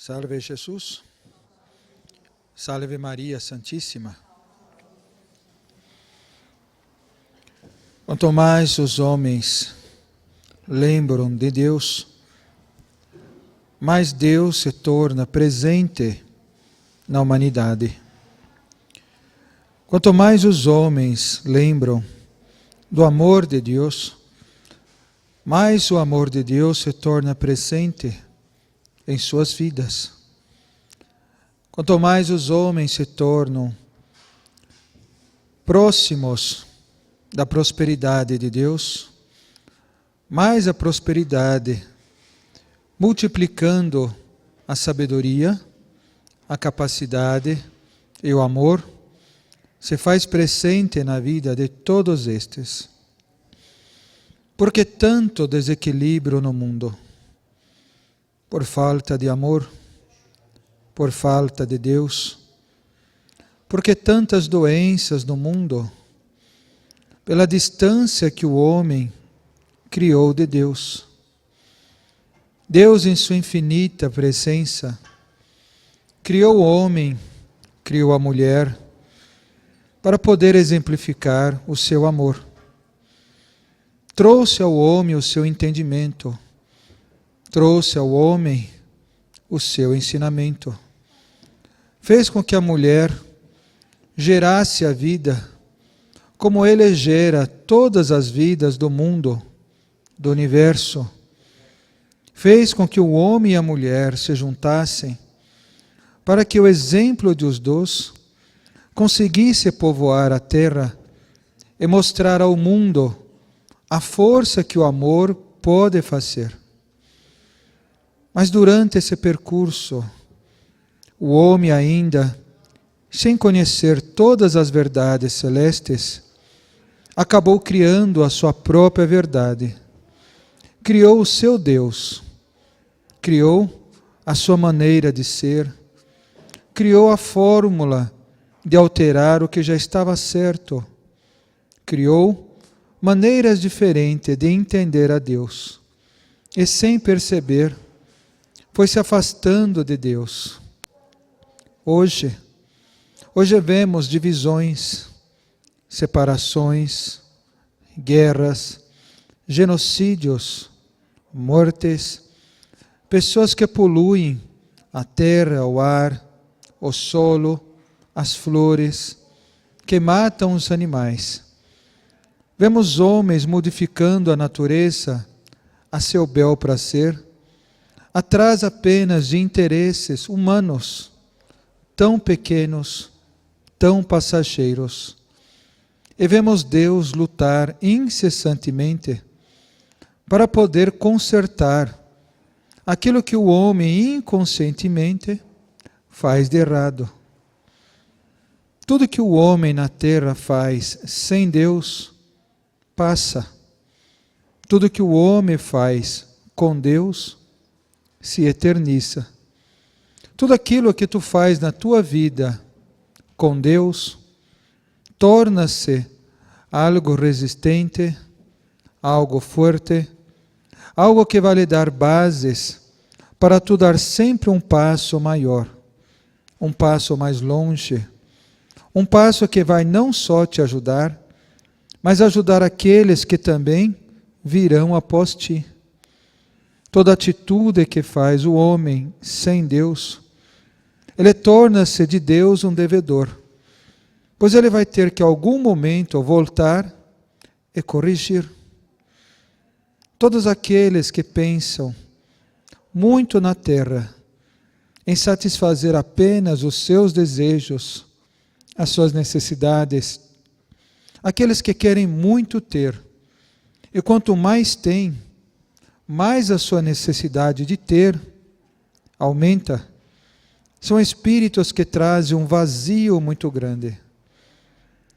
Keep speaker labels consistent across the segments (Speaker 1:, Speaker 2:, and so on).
Speaker 1: Salve Jesus, salve Maria Santíssima. Quanto mais os homens lembram de Deus, mais Deus se torna presente na humanidade. Quanto mais os homens lembram do amor de Deus, mais o amor de Deus se torna presente em suas vidas. Quanto mais os homens se tornam próximos da prosperidade de Deus, mais a prosperidade, multiplicando a sabedoria, a capacidade e o amor, se faz presente na vida de todos estes. Por que tanto desequilíbrio no mundo? Por falta de amor, por falta de Deus. Por que tantas doenças no mundo? Pela distância que o homem criou de Deus. Deus, em sua infinita presença, criou o homem, criou a mulher, para poder exemplificar o seu amor. Trouxe ao homem o seu entendimento, trouxe ao homem o seu ensinamento. Fez com que a mulher gerasse a vida, como ele gera todas as vidas do mundo, do universo. Fez com que o homem e a mulher se juntassem, para que o exemplo dos dois conseguisse povoar a terra e mostrar ao mundo a força que o amor pode fazer. Mas durante esse percurso, o homem ainda, sem conhecer todas as verdades celestes, acabou criando a sua própria verdade. Criou o seu Deus, criou a sua maneira de ser, criou a fórmula de alterar o que já estava certo, criou maneiras diferentes de entender a Deus, e sem perceber, foi se afastando de Deus. Hoje vemos divisões, separações, guerras, genocídios, mortes, pessoas que poluem a terra, o ar, o solo, as flores, que matam os animais. Vemos homens modificando a natureza a seu bel prazer, atrás apenas de interesses humanos, tão pequenos, tão passageiros. E vemos Deus lutar incessantemente para poder consertar aquilo que o homem inconscientemente faz de errado. Tudo que o homem na terra faz sem Deus, passa. Tudo que o homem faz com Deus, se eterniza. Tudo aquilo que tu faz na tua vida com Deus, torna-se algo resistente, algo forte, algo que vai lhe dar bases para tu dar sempre um passo maior, um passo mais longe, um passo que vai não só te ajudar, mas ajudar aqueles que também virão após ti. Toda atitude que faz o homem sem Deus, ele torna-se de Deus um devedor, pois ele vai ter que, em algum momento, voltar e corrigir. Todos aqueles que pensam muito na terra, em satisfazer apenas os seus desejos, as suas necessidades, aqueles que querem muito ter, e quanto mais tem, mais a sua necessidade de ter aumenta. São espíritos que trazem um vazio muito grande.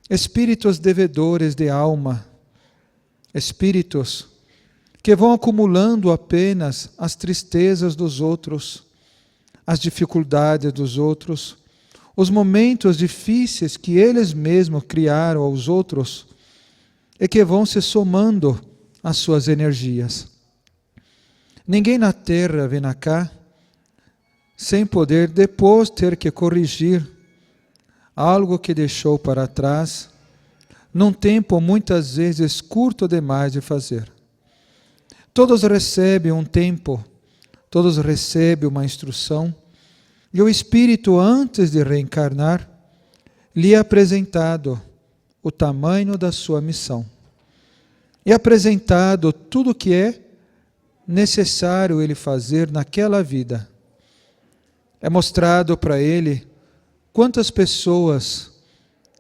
Speaker 1: Espíritos devedores de alma. Espíritos que vão acumulando apenas as tristezas dos outros, as dificuldades dos outros, os momentos difíceis que eles mesmos criaram aos outros e que vão se somando às suas energias. Ninguém na terra vem cá sem poder depois ter que corrigir algo que deixou para trás, num tempo muitas vezes curto demais de fazer. Todos recebem um tempo, todos recebem uma instrução, e o Espírito, antes de reencarnar, lhe é apresentado o tamanho da sua missão. É apresentado tudo o que é necessário ele fazer naquela vida. É mostrado para ele quantas pessoas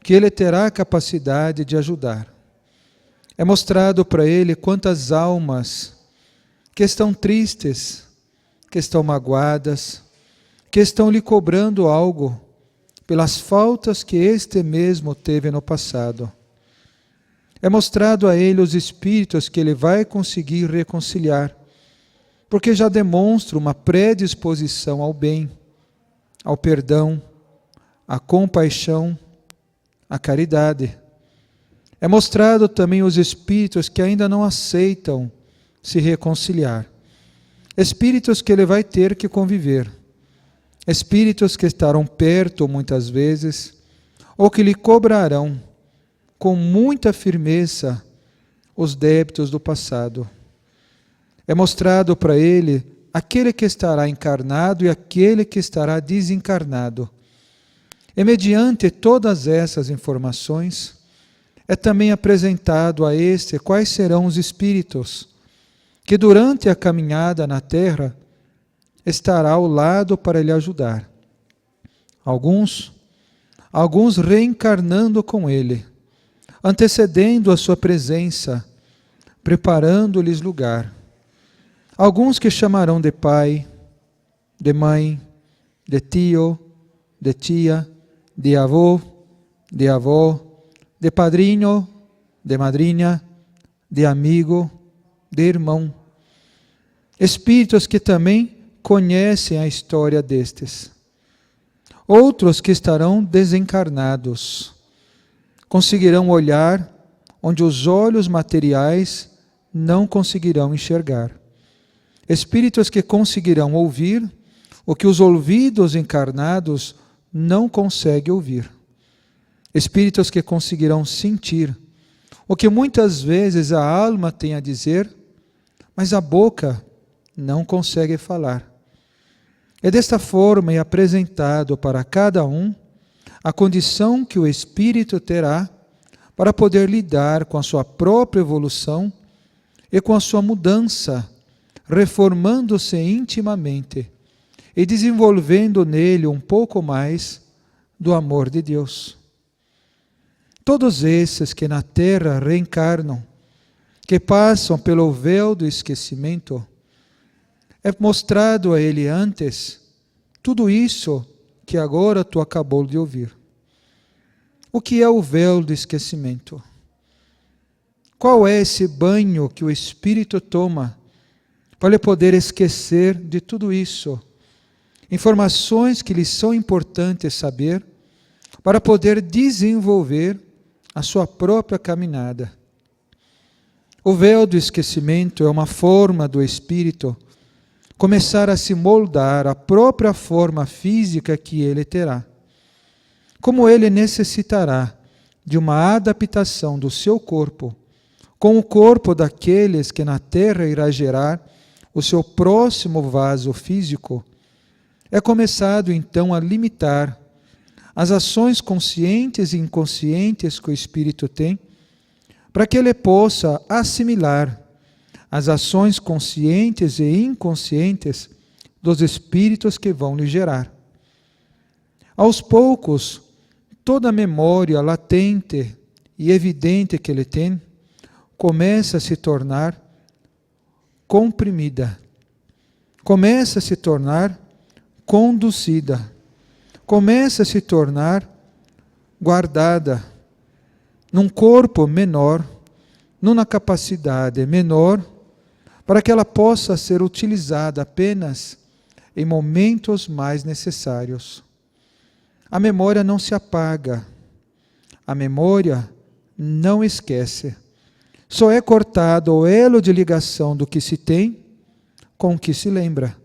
Speaker 1: que ele terá a capacidade de ajudar. É mostrado para ele quantas almas que estão tristes, que estão magoadas, que estão lhe cobrando algo pelas faltas que este mesmo teve no passado. É mostrado a ele os espíritos que ele vai conseguir reconciliar, porque já demonstra uma predisposição ao bem, ao perdão, à compaixão, à caridade. É mostrado também os espíritos que ainda não aceitam se reconciliar. Espíritos que ele vai ter que conviver. Espíritos que estarão perto muitas vezes, ou que lhe cobrarão com muita firmeza os débitos do passado. É mostrado para ele aquele que estará encarnado e aquele que estará desencarnado. E mediante todas essas informações, é também apresentado a este quais serão os espíritos que durante a caminhada na terra estará ao lado para lhe ajudar. Alguns reencarnando com ele, antecedendo a sua presença, preparando-lhes lugar. Alguns que chamarão de pai, de mãe, de tio, de tia, de avô, de avó, de padrinho, de madrinha, de amigo, de irmão. Espíritos que também conhecem a história destes. Outros que estarão desencarnados conseguirão olhar onde os olhos materiais não conseguirão enxergar. Espíritos que conseguirão ouvir o que os ouvidos encarnados não conseguem ouvir. Espíritos que conseguirão sentir o que muitas vezes a alma tem a dizer, mas a boca não consegue falar. E desta forma é apresentado para cada um a condição que o espírito terá para poder lidar com a sua própria evolução e com a sua mudança, reformando-se intimamente e desenvolvendo nele um pouco mais do amor de Deus. Todos esses que na terra reencarnam, que passam pelo véu do esquecimento, é mostrado a ele antes tudo isso que agora tu acabou de ouvir. O que é o véu do esquecimento? Qual é esse banho que o Espírito toma para ele poder esquecer de tudo isso? Informações que lhe são importantes saber para poder desenvolver a sua própria caminhada. O véu do esquecimento é uma forma do Espírito começar a se moldar a própria forma física que ele terá. Como ele necessitará de uma adaptação do seu corpo com o corpo daqueles que na terra irá gerar o seu próximo vaso físico, é começado então a limitar as ações conscientes e inconscientes que o Espírito tem, para que ele possa assimilar as ações conscientes e inconscientes dos espíritos que vão lhe gerar. Aos poucos, toda a memória latente e evidente que ele tem começa a se tornar comprimida, começa a se tornar conduzida, começa a se tornar guardada num corpo menor, numa capacidade menor, para que ela possa ser utilizada apenas em momentos mais necessários. A memória não se apaga, a memória não esquece. Só é cortado o elo de ligação do que se tem com o que se lembra.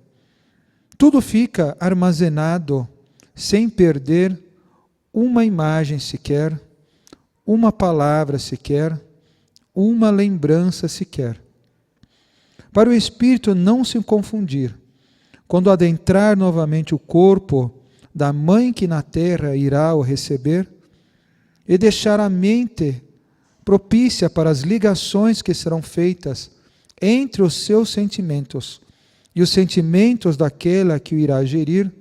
Speaker 1: Tudo fica armazenado sem perder uma imagem sequer, uma palavra sequer, uma lembrança sequer. Para o espírito não se confundir, quando adentrar novamente o corpo da mãe que na terra irá o receber, e deixar a mente propícia para as ligações que serão feitas entre os seus sentimentos e os sentimentos daquela que o irá gerir,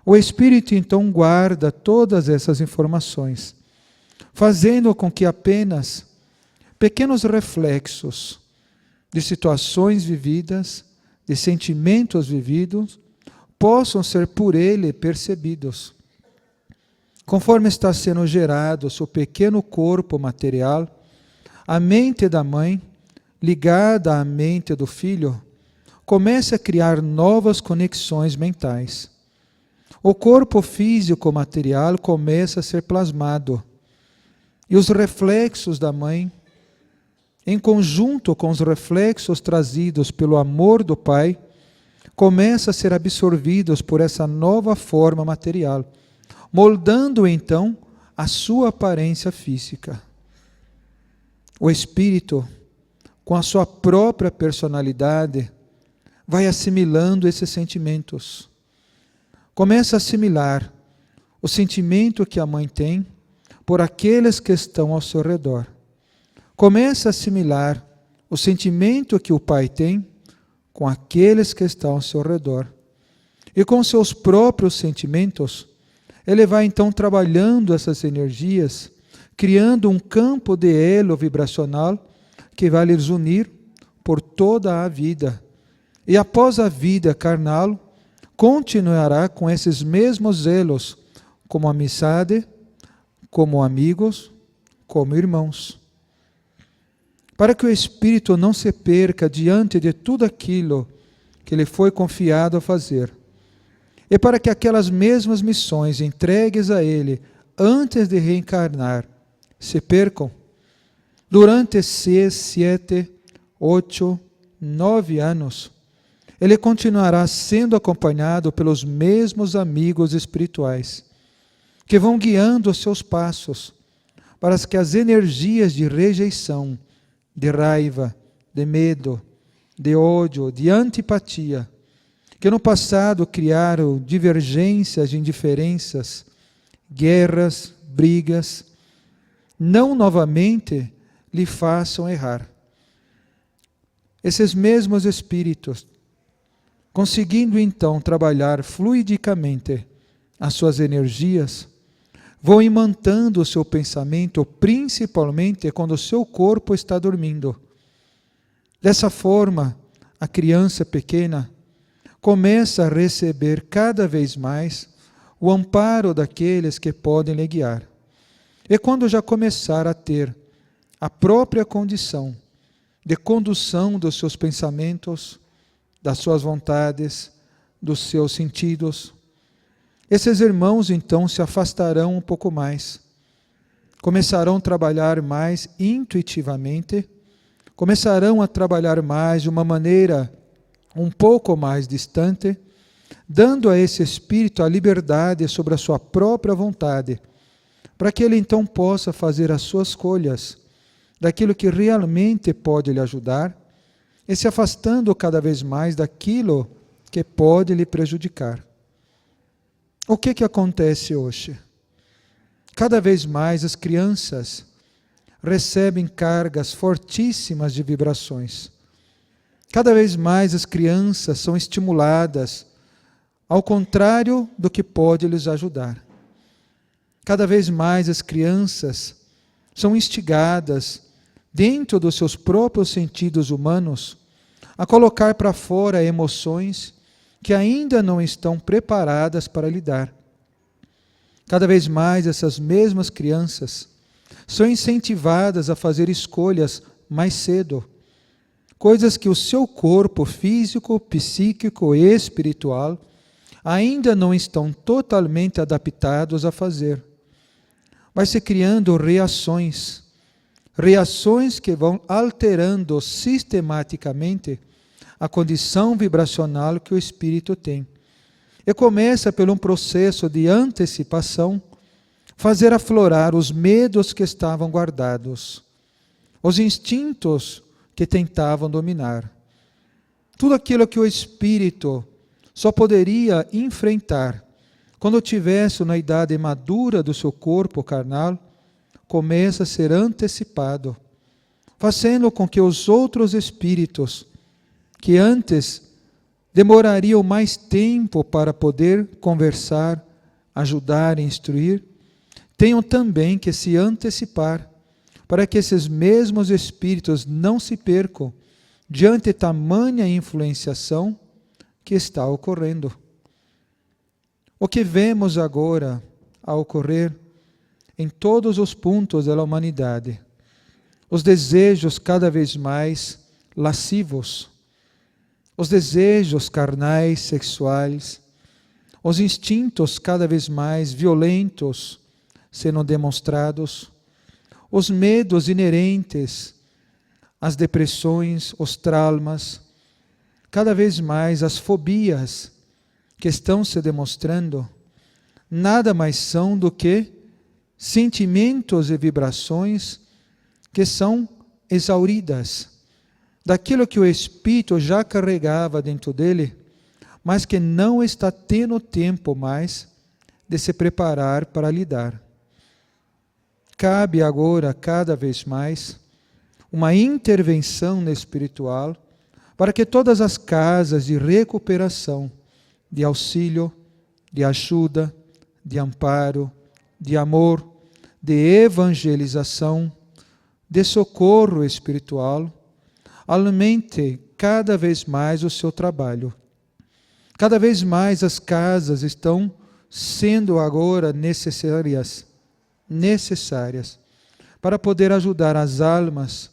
Speaker 1: o espírito então guarda todas essas informações, fazendo com que apenas pequenos reflexos de situações vividas, de sentimentos vividos, possam ser por ele percebidos. Conforme está sendo gerado o seu pequeno corpo material, a mente da mãe, ligada à mente do filho, começa a criar novas conexões mentais. O corpo físico material começa a ser plasmado, e os reflexos da mãe, em conjunto com os reflexos trazidos pelo amor do pai, começam a ser absorvidos por essa nova forma material, moldando então a sua aparência física. O espírito, com a sua própria personalidade, vai assimilando esses sentimentos. Começa a assimilar o sentimento que a mãe tem por aqueles que estão ao seu redor. Começa a assimilar o sentimento que o pai tem com aqueles que estão ao seu redor. E com seus próprios sentimentos, ele vai então trabalhando essas energias, criando um campo de elo vibracional que vai lhes unir por toda a vida. E após a vida carnal, continuará com esses mesmos elos, como amizade, como amigos, como irmãos. Para que o espírito não se perca diante de tudo aquilo que lhe foi confiado a fazer, e para que aquelas mesmas missões entregues a ele antes de reencarnar se percam, durante 6, 7, 8, 9 anos, ele continuará sendo acompanhado pelos mesmos amigos espirituais, que vão guiando os seus passos, para que as energias de rejeição, de raiva, de medo, de ódio, de antipatia, que no passado criaram divergências e indiferenças, guerras, brigas, não novamente lhe façam errar. Esses mesmos espíritos, conseguindo então trabalhar fluidicamente as suas energias, vão imantando o seu pensamento, principalmente quando o seu corpo está dormindo. Dessa forma, a criança pequena começa a receber cada vez mais o amparo daqueles que podem lhe guiar. E quando já começar a ter a própria condição de condução dos seus pensamentos, das suas vontades, dos seus sentidos, esses irmãos então se afastarão um pouco mais, começarão a trabalhar mais intuitivamente, começarão a trabalhar mais de uma maneira um pouco mais distante, dando a esse espírito a liberdade sobre a sua própria vontade, para que ele então possa fazer as suas escolhas daquilo que realmente pode lhe ajudar e se afastando cada vez mais daquilo que pode lhe prejudicar. O que acontece hoje? Cada vez mais as crianças recebem cargas fortíssimas de vibrações. Cada vez mais as crianças são estimuladas, ao contrário do que pode lhes ajudar. Cada vez mais as crianças são instigadas, dentro dos seus próprios sentidos humanos, a colocar para fora emoções que ainda não estão preparadas para lidar. Cada vez mais essas mesmas crianças são incentivadas a fazer escolhas mais cedo, coisas que o seu corpo físico, psíquico e espiritual ainda não estão totalmente adaptados a fazer. Vai se criando reações que vão alterando sistematicamente a condição vibracional que o espírito tem. E começa por um processo de antecipação, fazer aflorar os medos que estavam guardados, os instintos que tentavam dominar. Tudo aquilo que o Espírito só poderia enfrentar quando tivesse na idade madura do seu corpo carnal, começa a ser antecipado, fazendo com que os outros espíritos, que antes demorariam mais tempo para poder conversar, ajudar e instruir, tenham também que se antecipar, para que esses mesmos espíritos não se percam diante de tamanha influenciação que está ocorrendo. O que vemos agora a ocorrer em todos os pontos da humanidade, os desejos cada vez mais lascivos, os desejos carnais, sexuais, os instintos cada vez mais violentos sendo demonstrados, os medos inerentes às depressões, os traumas, cada vez mais as fobias que estão se demonstrando, nada mais são do que sentimentos e vibrações que são exauridas daquilo que o Espírito já carregava dentro dele, mas que não está tendo tempo mais de se preparar para lidar. Cabe agora, cada vez mais, uma intervenção espiritual para que todas as casas de recuperação, de auxílio, de ajuda, de amparo, de amor, de evangelização, de socorro espiritual, alimente cada vez mais o seu trabalho. Cada vez mais as casas estão sendo agora necessárias para poder ajudar as almas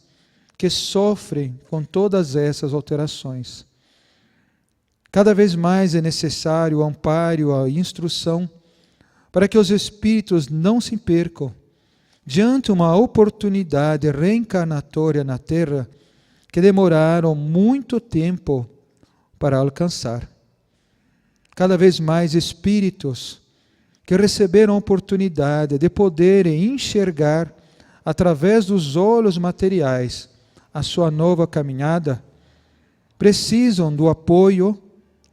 Speaker 1: que sofrem com todas essas alterações. Cada vez mais é necessário o amparo, a instrução, para que os espíritos não se percam diante de uma oportunidade reencarnatória na Terra que demoraram muito tempo para alcançar. Cada vez mais espíritos que receberam a oportunidade de poderem enxergar através dos olhos materiais a sua nova caminhada, precisam do apoio,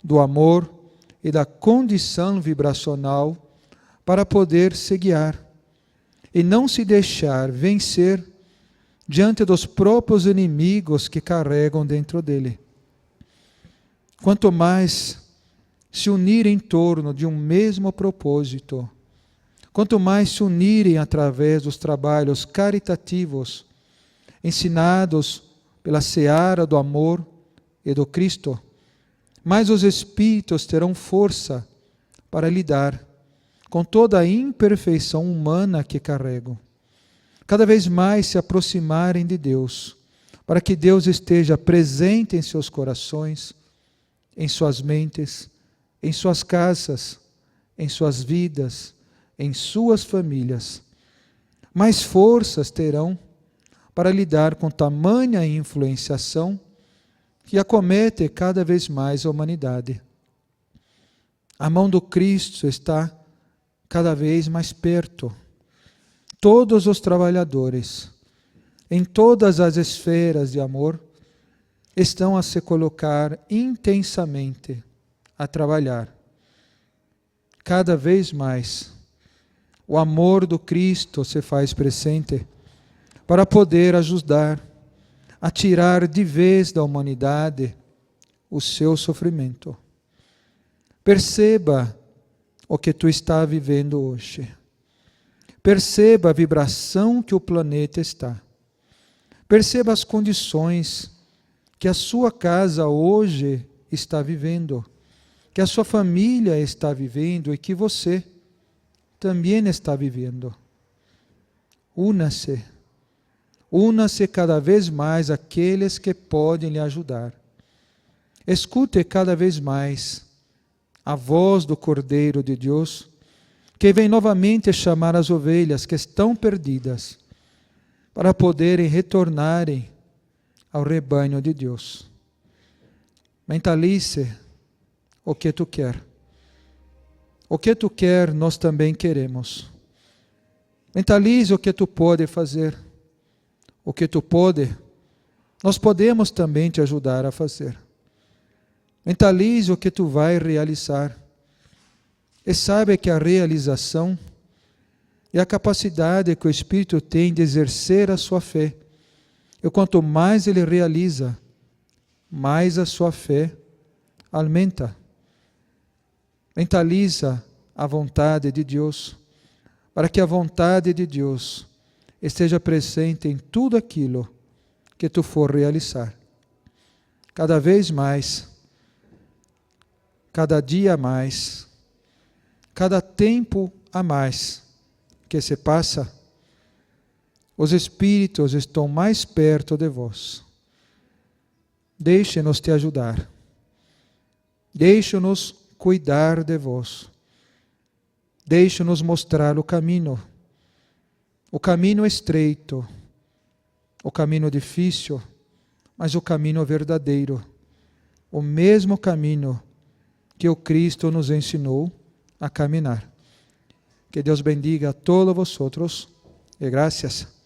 Speaker 1: do amor e da condição vibracional para poder se guiar e não se deixar vencer diante dos próprios inimigos que carregam dentro dele. Quanto mais se unirem em torno de um mesmo propósito, quanto mais se unirem através dos trabalhos caritativos, ensinados pela seara do amor e do Cristo, mais os espíritos terão força para lidar com toda a imperfeição humana que carregam. Cada vez mais se aproximarem de Deus, para que Deus esteja presente em seus corações, em suas mentes, em suas casas, em suas vidas, em suas famílias. Mais forças terão para lidar com tamanha influenciação que acomete cada vez mais a humanidade. A mão do Cristo está cada vez mais perto. Todos os trabalhadores, em todas as esferas de amor, estão a se colocar intensamente a trabalhar. Cada vez mais, o amor do Cristo se faz presente para poder ajudar a tirar de vez da humanidade o seu sofrimento. Perceba o que tu está vivendo hoje. Perceba a vibração que o planeta está. Perceba as condições que a sua casa hoje está vivendo, que a sua família está vivendo e que você também está vivendo. Una-se. Una-se cada vez mais àqueles que podem lhe ajudar. Escute cada vez mais a voz do Cordeiro de Deus, que vem novamente chamar as ovelhas que estão perdidas, para poderem retornarem ao rebanho de Deus. Mentalize o que tu quer. O que tu quer, nós também queremos. Mentalize o que tu pode fazer. O que tu pode, nós podemos também te ajudar a fazer. Mentalize o que tu vai realizar. E sabe que a realização é a capacidade que o Espírito tem de exercer a sua fé. E quanto mais ele realiza, mais a sua fé aumenta. Mentaliza a vontade de Deus, para que a vontade de Deus esteja presente em tudo aquilo que tu for realizar. Cada vez mais, cada dia a mais, cada tempo a mais que se passa, os Espíritos estão mais perto de vós. Deixe-nos te ajudar. Deixe-nos cuidar de vós. Deixe-nos mostrar o caminho estreito, o caminho difícil, mas o caminho verdadeiro, o mesmo caminho que o Cristo nos ensinou a caminhar. Que Deus bendiga a todos vosotros e gracias.